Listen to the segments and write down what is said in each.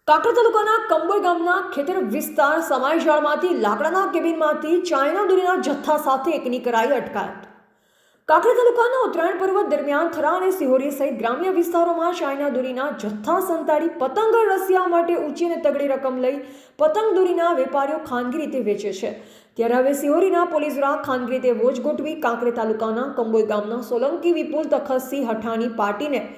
કાંકરા તાલુકાના કંબોઈ ગામના ખેતર વિસ્તાર સમાયજાળમાંથી લાકડાના કેબિનમાંથી ચાઇના દોરીના જથ્થા સાથે એકની કરાઈ અટકાયત। કાંકરા તાલુકાના ઉત્તરાયણ પર્વ દરમિયાન થરા અને સિહોરી સહિત ગ્રામ્ય વિસ્તારોમાં ચાઇના દોરીના જથ્થા સંતાડી પતંગ રસિયા માટે ઊંચી અને તગડી રકમ લઈ પતંગ દોરીના વેપારીઓ ખાનગી રીતે વેચે છે। ત્યારે હવે સિહોરીના પોલીસ દ્વારા ખાનગી રીતે વોચ ગોઠવી કાંકરા તાલુકાના કંબોઈ ગામના સોલંકી વિપુલ તખતસિંહ હઠાની પાર્ટીને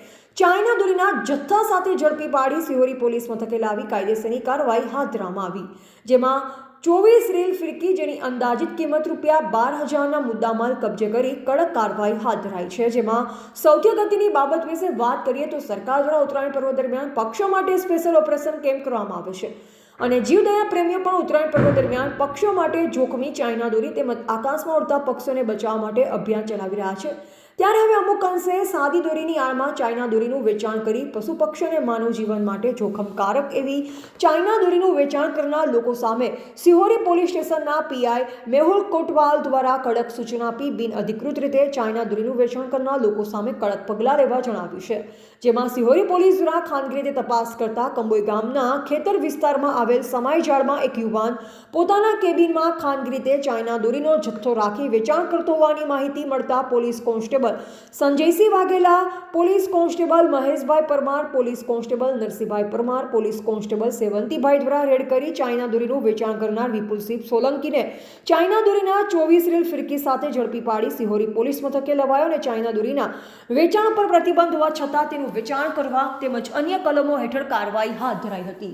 ચાઇના દોરીના જથ્થા સાથે ઝડપી પાડી સિહોરી પોલીસ મથકે લાવી કાયદેસરની કાર્યવાહી હાથ ધરવામાં આવી, જેમાં 24 રીલ ફિરકી જેની અંદાજિત કિંમત ₹12,000ના મુદ્દામાલ કબજે કરી કડક કાર્યવાહી હાથ ધરાઈ છે। જેમાં સૌથી અગત્યની બાબત વિશે વાત કરીએ તો સરકાર દ્વારા ઉત્તરાયણ પર્વ દરમિયાન પક્ષો માટે સ્પેશિયલ ઓપરેશન કેમ્પ કરવામાં આવે છે અને જીવદયા પ્રેમીઓ પણ ઉત્તરાયણ પર્વ દરમિયાન પક્ષો માટે જોખમી ચાઇના દોરી તેમજ આકાશમાં ઉડતા પક્ષીઓને બચાવવા માટે અભિયાન ચલાવી રહ્યા છે। ત્યારે હવે અમુક અંશે સાદી દોરીની આડમાં ચાઇના દોરીનું વેચાણ કરી પશુ પક્ષી અને માનવ જીવન માટે જોખમકારક એવી ચાઇના દોરીનું વેચાણ કરનાર લોકો સામે સિહોરી પોલીસ સ્ટેશનના પીઆઈ મેહુલ કોટવાલ દ્વારા કડક સૂચના આપી બિન અધિકૃત રીતે ચાઇના દોરીનું વેચાણ કરનાર લોકો સામે કડક પગલાં લેવા જણાવ્યું છે। જેમાં સિહોરી પોલીસ દ્વારા ખાનગી રીતે તપાસ કરતા કંબોઈ ગામના ખેતર વિસ્તારમાં આવેલ સમાયજાળમાં એક યુવાન પોતાના કેબિનમાં ખાનગી રીતે ચાઇના દોરીનો જથ્થો રાખી વેચાણ કરતો હોવાની માહિતી મળતા police constable Sanjaysinh Vaghela, police constable Maheshbhai Parmar, police constable Narsinhbhai Parmar, police constable Sevantibhai દ્વારા રેડ કરી ચાઇના દોરીનું વેચાણ કરનાર વિપુલસિંહ સોલંકીને ચાઇના દોરીના 24 રીલ ફિરકી સાથે ઝડપી પાડી સિહોરી પોલીસ મથકે લવાયો અને ચાઇના દોરીના વેચાણ પર પ્રતિબંધ હોવા છતાં તેનું વેચાણ કરવા તેમજ અન્ય કલમો હેઠળ કાર્યવાહી હાથ ધરાઈ હતી।